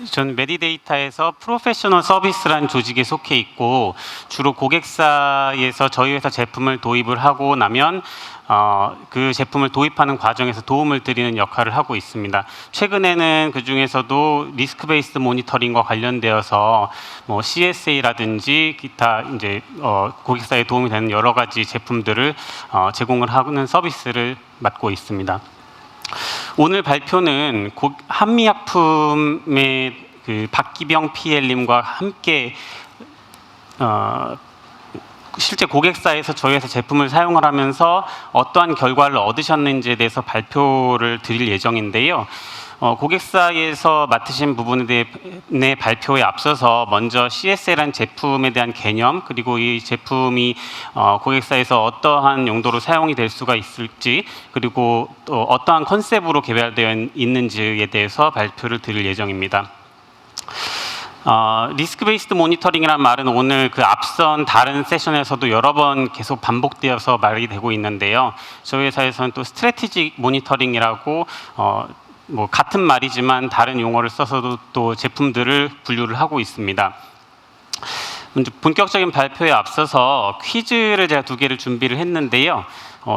전 메디데이터에서 프로페셔널 서비스라는 조직에 속해 있고 주로 고객사에서 저희 회사 제품을 도입을 하고 나면 그 제품을 도입하는 과정에서 도움을 드리는 역할을 하고 있습니다. 최근에는 그 중에서도 리스크 베이스드 모니터링과 관련되어서 뭐 CSA라든지 기타 이제 고객사에 도움이 되는 여러 가지 제품들을 제공을 하는 서비스를 맡고 있습니다. 오늘 발표는 한미약품의 그 박기병 PL님과 함께 실제 고객사에서 저희 회사 제품을 사용을 하면서 어떠한 결과를 얻으셨는지에 대해서 발표를 드릴 예정인데요. 고객사에서 맡으신 부분에 대해 발표에 앞서서 먼저 CSL이라는 제품에 대한 개념, 그리고 이 제품이 고객사에서 어떠한 용도로 사용이 될 수가 있을지, 그리고 또 어떠한 컨셉으로 개발되어 있는지에 대해서 발표를 드릴 예정입니다. 리스크 베이스드 모니터링이라는 말은 오늘 그 앞선 다른 세션에서도 여러 번 계속 반복되어서 말이 되고 있는데요. 저희 회사에서는 또 스트래티직 모니터링이라고 뭐 같은 말이지만 다른 용어를 써서도 또 제품들을 분류를 하고 있습니다. 먼저 본격적인 발표에 앞서서 퀴즈를 제가 2개를 준비를 했는데요.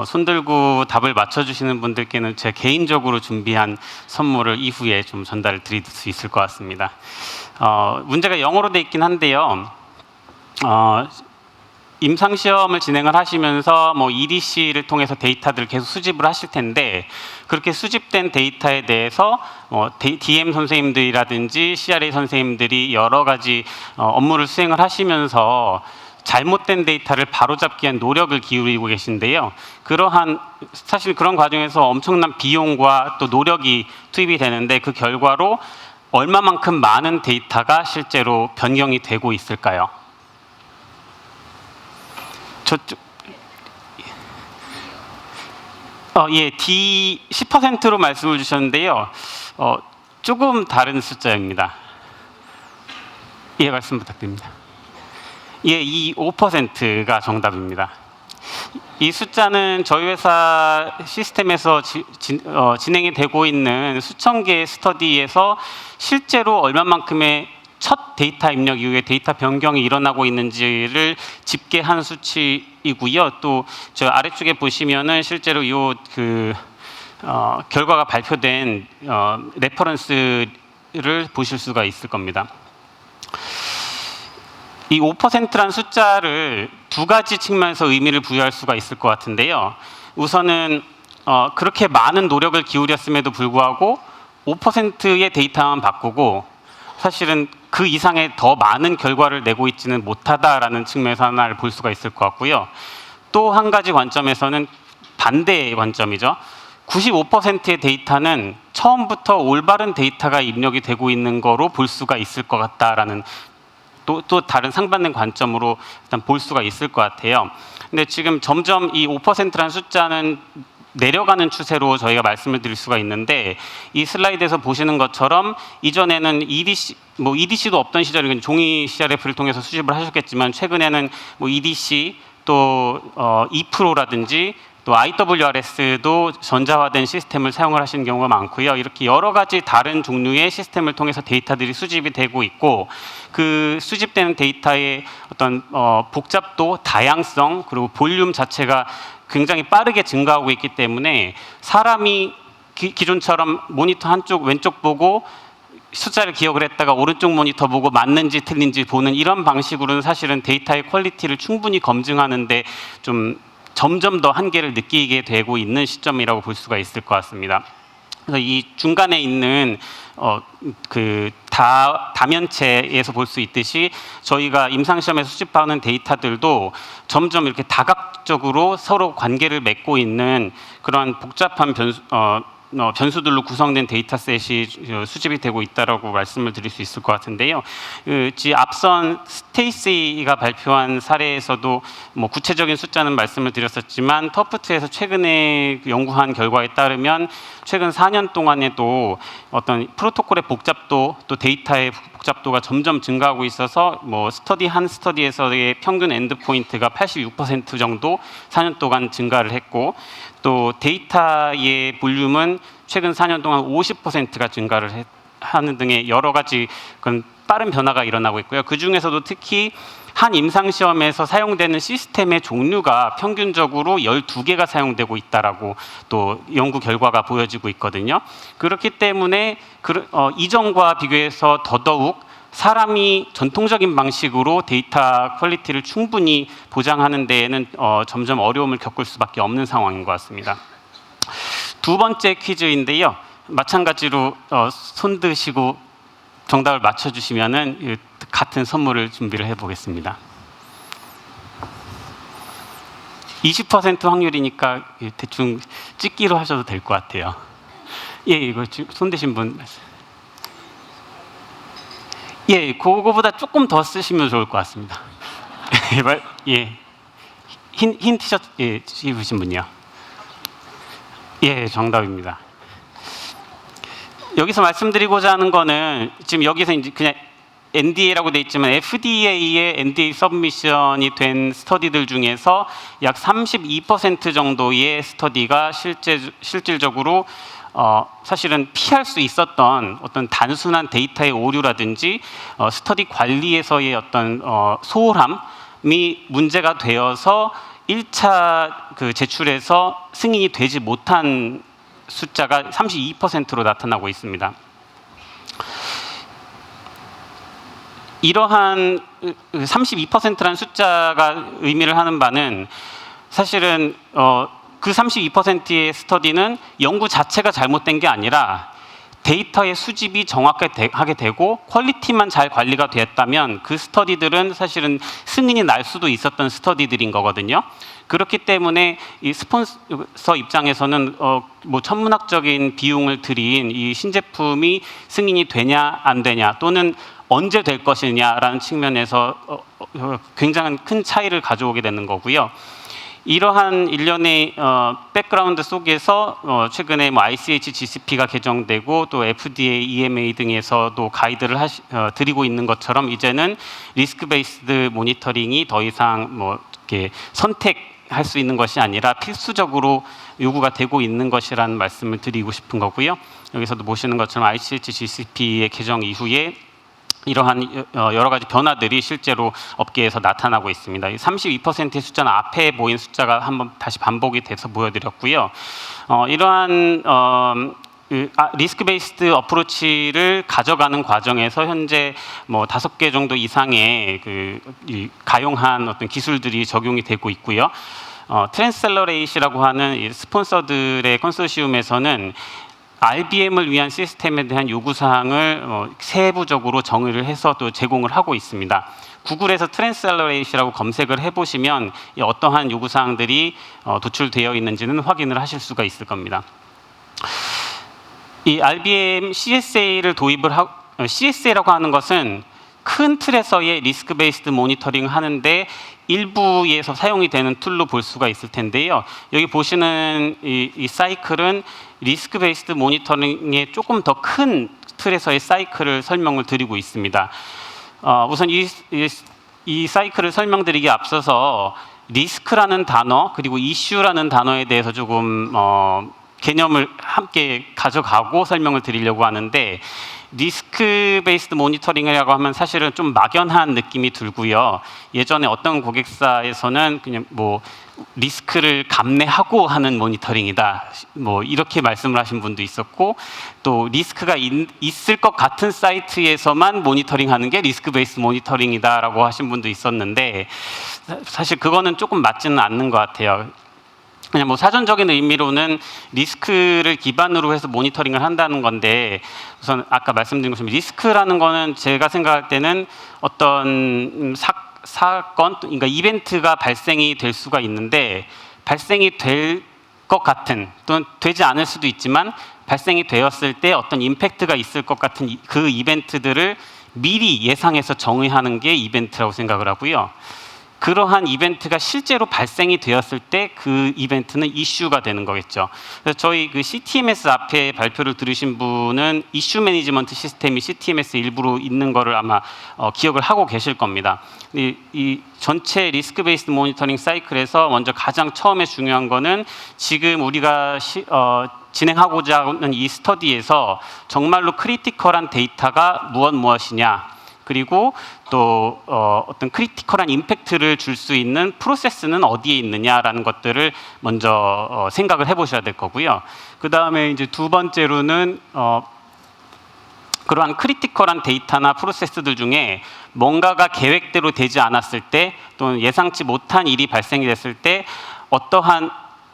손들고 답을 맞춰주시는 분들께는 제가 개인적으로 준비한 선물을 이후에 좀 전달을 드릴 수 있을 것 같습니다. 문제가 영어로 되어 있긴 한데요. 임상시험을 진행을 하시면서 뭐 EDC를 통해서 데이터들을 계속 수집을 하실 텐데 그렇게 수집된 데이터에 대해서 DM 선생님들이라든지 CRA 선생님들이 여러 가지 업무를 수행을 하시면서 잘못된 데이터를 바로잡기 위한 노력을 기울이고 계신데요. 사실 그런 과정에서 엄청난 비용과 또 노력이 투입이 되는데 그 결과로 얼마만큼 많은 데이터가 실제로 변경이 되고 있을까요? D 10%로 말씀을 주셨는데요. 조금 다른 숫자입니다. 말씀 부탁드립니다. 이 5%가 정답입니다. 이 숫자는 저희 회사 시스템에서 진행이 되고 있는 수천 개의 스터디에서 실제로 얼마만큼의 첫 데이터 입력 이후에 데이터 변경이 일어나고 있는지를 집계한 수치이고요. 또 저 아래쪽에 보시면은 실제로 결과가 발표된 레퍼런스를 보실 수가 있을 겁니다. 이 5%라는 숫자를 2가지 측면에서 의미를 부여할 수가 있을 것 같은데요. 우선은 그렇게 많은 노력을 기울였음에도 불구하고 5%의 데이터만 바꾸고 사실은 그 이상의 더 많은 결과를 내고 있지는 못하다라는 측면에서 하나를 볼 수가 있을 것 같고요. 또 한 가지 관점에서는 반대의 관점이죠. 95%의 데이터는 처음부터 올바른 데이터가 입력이 되고 있는 거로 볼 수가 있을 것 같다라는 또 다른 상반된 관점으로 일단 볼 수가 있을 것 같아요. 근데 지금 점점 이 5%라는 숫자는 내려가는 추세로 저희가 말씀을 드릴 수가 있는데 이 슬라이드에서 보시는 것처럼 이전에는 EDC도 없던 시절에 종이 CRF를 통해서 수집을 하셨겠지만 최근에는 뭐 EDC 또 ePro라든지 또 IWRS도 전자화된 시스템을 사용을 하시는 경우가 많고요. 이렇게 여러 가지 다른 종류의 시스템을 통해서 데이터들이 수집이 되고 있고 그 수집되는 데이터의 어떤 복잡도, 다양성 그리고 볼륨 자체가 굉장히 빠르게 증가하고 있기 때문에 사람이 기존처럼 모니터 한쪽 왼쪽 보고 숫자를 기억을 했다가 오른쪽 모니터 보고 맞는지 틀린지 보는 이런 방식으로는 사실은 데이터의 퀄리티를 충분히 검증하는데 좀 점점 더 한계를 느끼게 되고 있는 시점이라고 볼 수가 있을 것 같습니다. 그래서 이 중간에 있는 다면체에서 볼 수 있듯이 저희가 임상시험에서 수집하는 데이터들도 점점 이렇게 다각적으로 서로 관계를 맺고 있는 그런 복잡한 변수들로 구성된 데이터셋이 수집이 되고 있다라고 말씀을 드릴 수 있을 것 같은데요. 앞선 스테이시가 발표한 사례에서도 뭐 구체적인 숫자는 말씀을 드렸었지만 터프트에서 최근에 연구한 결과에 따르면 최근 4년 동안에도 어떤 프로토콜의 복잡도 또 데이터의 복잡도가 점점 증가하고 있어서 뭐 한 스터디에서의 평균 엔드 포인트가 86% 정도 4년 동안 증가를 했고 또 데이터의 볼륨은 최근 4년 동안 50%가 증가를 하는 등의 여러 가지 그런 빠른 변화가 일어나고 있고요. 그 중에서도 특히 한 임상시험에서 사용되는 시스템의 종류가 평균적으로 12개가 사용되고 있다라고 또 연구 결과가 보여지고 있거든요. 그렇기 때문에 이전과 비교해서 더더욱 사람이 전통적인 방식으로 데이터 퀄리티를 충분히 보장하는 데에는 점점 어려움을 겪을 수밖에 없는 상황인 것 같습니다. 두 번째 퀴즈인데요. 마찬가지로 손 드시고 정답을 맞춰주시면은 같은 선물을 준비를 해보겠습니다. 20% 확률이니까 대충 찍기로 하셔도 될 것 같아요. 예, 이거 손 드신 분. 예, 그거보다 조금 더 쓰시면 좋을 것 같습니다. 예, 흰 티셔츠 입으신 분이요. 예, 정답입니다. 여기서 말씀드리고자 하는 거는 지금 여기서 이제 그냥 NDA라고 돼 있지만 FDA의 NDA 서브미션이 된 스터디들 중에서 약 32% 정도의 스터디가 실질적으로 사실은 피할 수 있었던 어떤 단순한 데이터의 오류라든지 스터디 관리에서의 어떤 소홀함이 문제가 되어서 1차 제출에서 승인이 되지 못한 숫자가 32%로 나타나고 있습니다. 이러한 32%라는 숫자가 의미를 하는 바는 사실은 그 32%의 스터디는 연구 자체가 잘못된 게 아니라 데이터의 수집이 정확하게 되고 퀄리티만 잘 관리가 되었다면 그 스터디들은 사실은 승인이 날 수도 있었던 스터디들인 거거든요. 그렇기 때문에 이 스폰서 입장에서는 뭐 천문학적인 비용을 들인 이 신제품이 승인이 되냐 안 되냐 또는 언제 될 것이냐라는 측면에서 굉장한 큰 차이를 가져오게 되는 거고요. 이러한 일련의 백그라운드 속에서 최근에 뭐 ICH GCP가 개정되고 또 FDA, EMA 등에서도 가이드를 드리고 있는 것처럼 이제는 리스크 베이스드 모니터링이 더 이상 뭐 이렇게 선택할 수 있는 것이 아니라 필수적으로 요구가 되고 있는 것이라는 말씀을 드리고 싶은 거고요. 여기서도 보시는 것처럼 ICH GCP의 개정 이후에 이러한 여러 가지 변화들이 실제로 업계에서 나타나고 있습니다. 32%의 숫자는 앞에 보인 숫자가 한번 다시 반복이 돼서 보여드렸고요. 이러한 리스크 베이스드 어프로치를 가져가는 과정에서 현재 뭐 5개 정도 이상의 가용한 어떤 기술들이 적용이 되고 있고요. 트랜스셀러레이시라고 하는 스폰서들의 컨소시움에서는 RBM을 위한 시스템에 대한 요구사항을 세부적으로 정의를 해서 또 제공을 하고 있습니다. 구글에서 트랜스셀러레이시라고 검색을 해보시면 어떠한 요구사항들이 도출되어 있는지는 확인을 하실 수가 있을 겁니다. 이 RBM CSA를 CSA라고 하는 것은 큰 틀에서의 리스크 베이스드 모니터링을 하는데 일부에서 사용이 되는 툴로 볼 수가 있을 텐데요. 여기 보시는 이 사이클은 리스크 베이스드 모니터링의 조금 더 큰 틀에서의 사이클을 설명을 드리고 있습니다. 우선 이 사이클을 설명드리기에 앞서서 리스크라는 단어 그리고 이슈라는 단어에 대해서 조금 개념을 함께 가져가고 설명을 드리려고 하는데 리스크 베이스드 모니터링이라고 하면 사실은 좀 막연한 느낌이 들고요. 예전에 어떤 고객사에서는 그냥 뭐 리스크를 감내하고 하는 모니터링이다. 뭐 이렇게 말씀을 하신 분도 있었고 또 리스크가 있을 것 같은 사이트에서만 모니터링하는 게 리스크 베이스드 모니터링이다라고 하신 분도 있었는데 사실 그거는 조금 맞지는 않는 것 같아요. 그냥 뭐 사전적인 의미로는 리스크를 기반으로 해서 모니터링을 한다는 건데 우선 아까 말씀드린 것처럼 리스크라는 거는 제가 생각할 때는 어떤 사건, 그러니까 이벤트가 발생이 될 수가 있는데 발생이 될 것 같은 또는 되지 않을 수도 있지만 발생이 되었을 때 어떤 임팩트가 있을 것 같은 그 이벤트들을 미리 예상해서 정의하는 게 이벤트라고 생각을 하고요. 그러한 이벤트가 실제로 발생이 되었을 때 그 이벤트는 이슈가 되는 거겠죠. 그래서 저희 그 CTMS 앞에 발표를 들으신 분은 이슈 매니지먼트 시스템이 CTMS 일부로 있는 거를 아마 기억을 하고 계실 겁니다. 이 전체 리스크 베이스드 모니터링 사이클에서 먼저 가장 처음에 중요한 거는 지금 우리가 진행하고자 하는 이 스터디에서 정말로 크리티컬한 데이터가 무엇이냐, 그리고 또 어떤 크리티컬한 임팩트를 줄 수 있는 프로세스는 어디에 있느냐라는 것들을 먼저 생각을 해보셔야 될 거고요. 그 다음에 이제 두 번째로는 그러한 크리티컬한 데이터나 프로세스들 중에 뭔가가 계획대로 되지 않았을 때 또는 예상치 못한 일이 발생이 됐을 때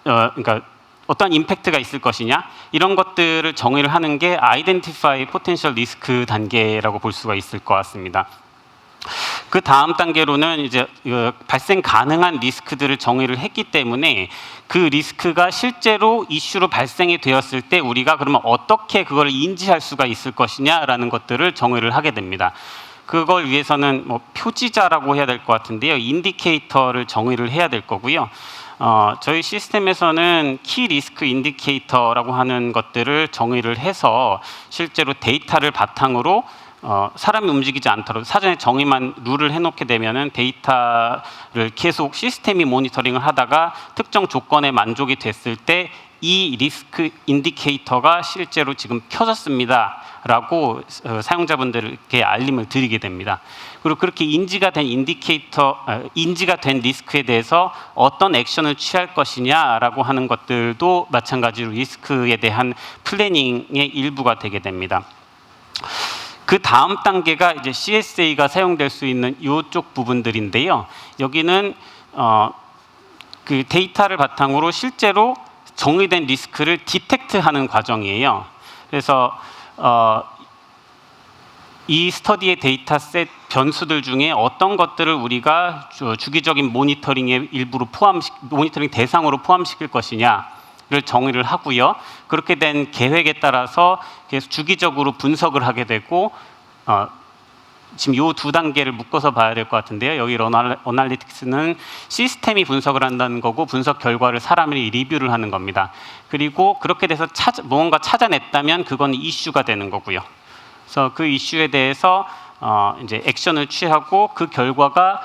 그러니까 어떠한 임팩트가 있을 것이냐, 이런 것들을 정의를 하는 게 Identify Potential Risk 단계라고 볼 수가 있을 것 같습니다. 그 다음 단계로는 이제 발생 가능한 리스크들을 정의를 했기 때문에 그 리스크가 실제로 이슈로 발생이 되었을 때 우리가 그러면 어떻게 그걸 인지할 수가 있을 것이냐라는 것들을 정의를 하게 됩니다. 그걸 위해서는 뭐 표지자라고 해야 될 것 같은데요, 인디케이터를 정의를 해야 될 거고요. 저희 시스템에서는 키 리스크 인디케이터라고 하는 것들을 정의를 해서 실제로 데이터를 바탕으로 사람이 움직이지 않도록 사전에 정의만 룰을 해놓게 되면은 데이터를 계속 시스템이 모니터링을 하다가 특정 조건에 만족이 됐을 때 이 리스크 인디케이터가 실제로 지금 켜졌습니다 라고 사용자분들께 알림을 드리게 됩니다. 그리고 그렇게 인지가 된 인지가 된 리스크에 대해서 어떤 액션을 취할 것이냐라고 하는 것들도 마찬가지로 리스크에 대한 플래닝의 일부가 되게 됩니다. 그 다음 단계가 이제 CSA가 사용될 수 있는 이쪽 부분들인데요. 여기는 그 데이터를 바탕으로 실제로 정의된 리스크를 디텍트하는 과정이에요. 그래서 이 스터디의 데이터셋 변수들 중에 어떤 것들을 우리가 주기적인 모니터링의 모니터링 대상으로 포함시킬 것이냐를 정의를 하고요. 그렇게 된 계획에 따라서 계속 주기적으로 분석을 하게 되고 지금 이 두 단계를 묶어서 봐야 될 것 같은데요. 여기 어널리틱스는 시스템이 분석을 한다는 거고 분석 결과를 사람이 리뷰를 하는 겁니다. 그리고 그렇게 돼서 무언가 찾아냈다면 그건 이슈가 되는 거고요. 그래서 그 이슈에 대해서 이제 액션을 취하고 그 결과가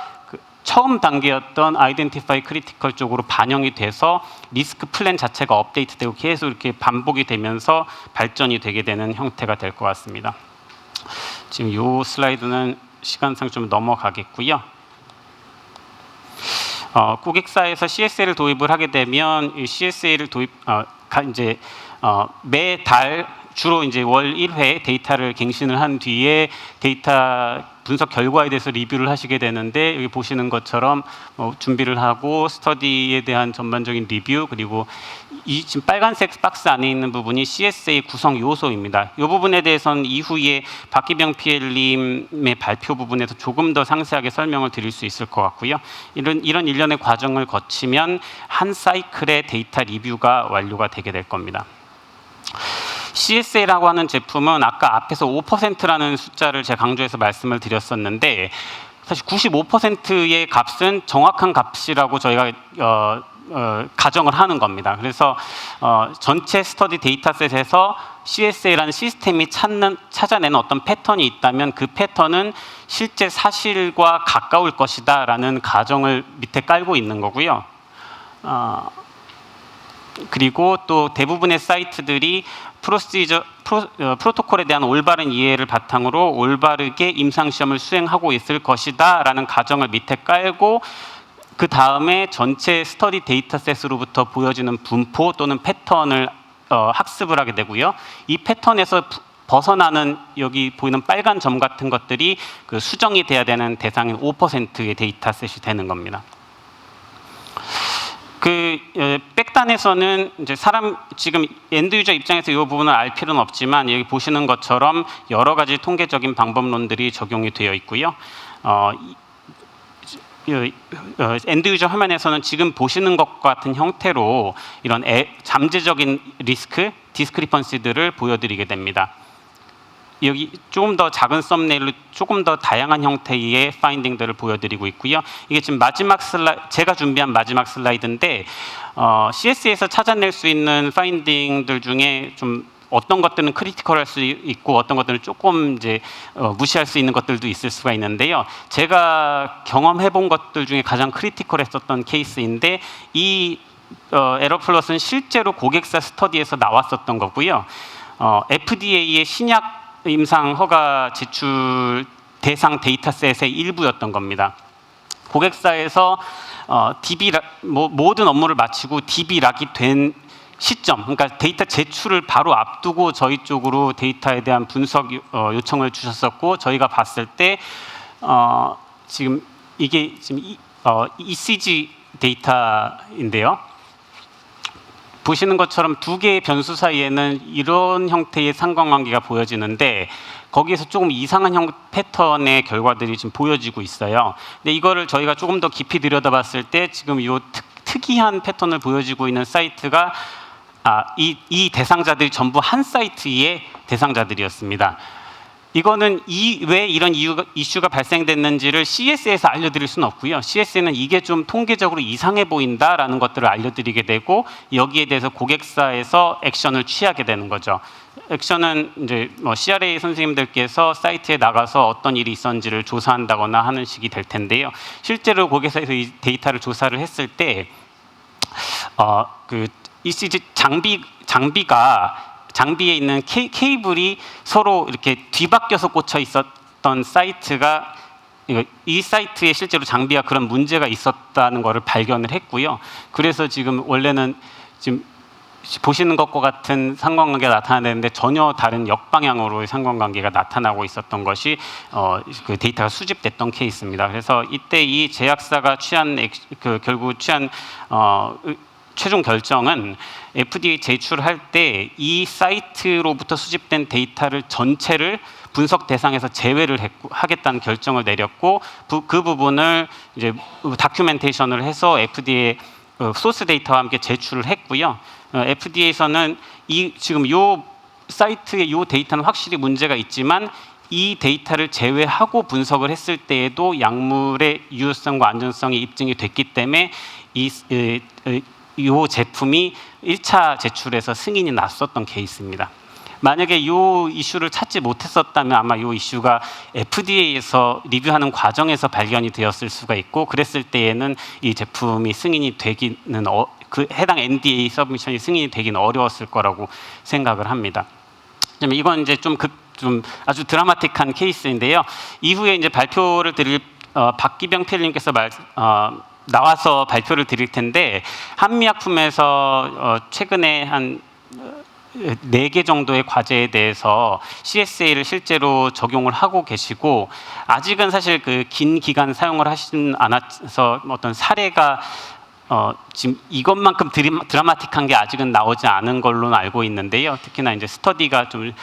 처음 단계였던 아이덴티파이 크리티컬 쪽으로 반영이 돼서 리스크 플랜 자체가 업데이트되고 계속 이렇게 반복이 되면서 발전이 되게 되는 형태가 될 것 같습니다. 지금 이 슬라이드는 시간상 좀 넘어가겠고요. 고객사에서 CSA를 도입을 하게 되면 이 CSA를 이제 매달 주로 이제 월 1회 데이터를 갱신을 한 뒤에 데이터 분석 결과에 대해서 리뷰를 하시게 되는데, 여기 보시는 것처럼 준비를 하고 스터디에 대한 전반적인 리뷰, 그리고 이 지금 빨간색 박스 안에 있는 부분이 CSA 구성 요소입니다. 이 부분에 대해서는 이후에 박기병 PL님의 발표 부분에서 조금 더 상세하게 설명을 드릴 수 있을 것 같고요. 이런 일련의 과정을 거치면 한 사이클의 데이터 리뷰가 완료가 되게 될 겁니다. CSA라고 하는 제품은 아까 앞에서 5%라는 숫자를 제가 강조해서 말씀을 드렸었는데, 사실 95%의 값은 정확한 값이라고 저희가 가정을 하는 겁니다. 그래서 전체 스터디 데이터셋에서 CSA라는 시스템이 찾아내는 어떤 패턴이 있다면 그 패턴은 실제 사실과 가까울 것이다 라는 가정을 밑에 깔고 있는 거고요. 그리고 또 대부분의 사이트들이 프로토콜에 대한 올바른 이해를 바탕으로 올바르게 임상시험을 수행하고 있을 것이다 라는 가정을 밑에 깔고, 그 다음에 전체 스터디 데이터셋으로부터 보여지는 분포 또는 패턴을 학습을 하게 되고요. 이 패턴에서 벗어나는 여기 보이는 빨간 점 같은 것들이 그 수정이 돼야 되는 대상인 5%의 데이터셋이 되는 겁니다. 그 백단에서는 이제 지금 엔드 유저 입장에서 이 부분을 알 필요는 없지만 여기 보시는 것처럼 여러 가지 통계적인 방법론들이 적용이 되어 있고요. 엔드 유저 화면에서는 지금 보시는 것과 같은 형태로 이런 잠재적인 리스크, 디스크리펀시들을 보여드리게 됩니다. 여기 조금 더 작은 썸네일로 조금 더 다양한 형태의 파인딩들을 보여드리고 있고요. 이게 지금 제가 준비한 마지막 슬라이드인데, CSA에서 찾아낼 수 있는 파인딩들 중에 좀 어떤 것들은 크리티컬할 수 있고 어떤 것들은 조금 이제 무시할 수 있는 것들도 있을 수가 있는데요. 제가 경험해본 것들 중에 가장 크리티컬했었던 케이스인데, 이 에러플러스는 실제로 고객사 스터디에서 나왔었던 거고요. FDA의 신약 임상 허가 제출 대상 데이터셋의 일부였던 겁니다. 고객사에서 모든 업무를 마치고 DB락이 된 시점, 그러니까 데이터 제출을 바로 앞두고 저희 쪽으로 데이터에 대한 분석 요청을 주셨었고, 저희가 봤을 때 지금 이게 지금 ECG 데이터인데요. 보시는 것처럼 두 개의 변수 사이에는 이런 형태의 상관관계가 보여지는데, 거기에서 조금 이상한 패턴의 결과들이 지금 보여지고 있어요. 근데 이거를 저희가 조금 더 깊이 들여다봤을 때 지금 이 특이한 패턴을 보여지고 있는 사이트가 이 대상자들이 전부 한 사이트의 대상자들이었습니다. 이거는 왜 이런 이슈가 발생됐는지를 CS에서 알려드릴 수는 없고요. CS는 이게 좀 통계적으로 이상해 보인다라는 것들을 알려드리게 되고, 여기에 대해서 고객사에서 액션을 취하게 되는 거죠. 액션은 이제 CRA 선생님들께서 사이트에 나가서 어떤 일이 있었는지를 조사한다거나 하는 식이 될 텐데요. 실제로 고객사에서 이 데이터를 조사를 했을 때 그 ECG 장비에 있는 케이블이 서로 이렇게 뒤바뀌어서 꽂혀 있었던 사이트가, 이 사이트에 실제로 장비가 그런 문제가 있었다는 것을 발견을 했고요. 그래서 지금 원래는 지금 보시는 것과 같은 상관관계가 나타나는데 전혀 다른 역방향으로의 상관관계가 나타나고 있었던 것이 그 데이터가 수집됐던 케이스입니다. 그래서 이때 이 제약사가 결국 취한 최종 결정은 FDA 제출할 때 이 사이트로부터 수집된 데이터를 전체를 분석 대상에서 제외를 하겠다는 결정을 내렸고, 그 부분을 이제 다큐멘테이션을 해서 FDA 소스 데이터와 함께 제출을 했고요. FDA에서는 지금 요 사이트의 요 데이터는 확실히 문제가 있지만, 이 데이터를 제외하고 분석을 했을 때에도 약물의 유효성과 안전성이 입증이 됐기 때문에 이 제품이 1차 제출에서 승인이 났었던 케이스입니다. 만약에 이 이슈를 찾지 못했었다면 아마 이 이슈가 FDA에서 리뷰하는 과정에서 발견이 되었을 수가 있고, 그랬을 때에는 이 제품이 승인이 되기는 그 해당 NDA 서브미션이 승인이 되기는 어려웠을 거라고 생각을 합니다. 이건 이제 좀 아주 드라마틱한 케이스인데요. 이후에 이제 발표를 드릴 박기병 PL님께서 나와서 발표를 드릴 텐데, 한미약품에서 최근에 한 4개 정도의 과제에 대해서 CSA를 실제로 적용을 하고 계시고, 아직은 사실 그 긴 기간 사용을 하시진 않아서 어떤 사례가 지금 이것만큼 드라마틱한 게 아직은 나오지 않은 걸로는 알고 있는데요. 특히나 이제 스터디가 좀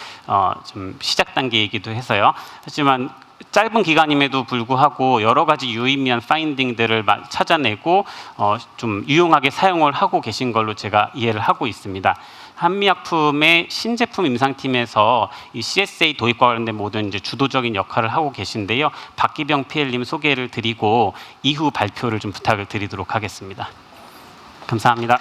시작 단계이기도 해서요. 하지만 짧은 기간임에도 불구하고 여러 가지 유의미한 파인딩들을 찾아내고 좀 유용하게 사용을 하고 계신 걸로 제가 이해를 하고 있습니다. 한미약품의 신제품 임상팀에서 이 CSA 도입과 관련된 모든 이제 주도적인 역할을 하고 계신데요. 박기병 PL님 소개를 드리고 이후 발표를 좀 부탁을 드리도록 하겠습니다. 감사합니다.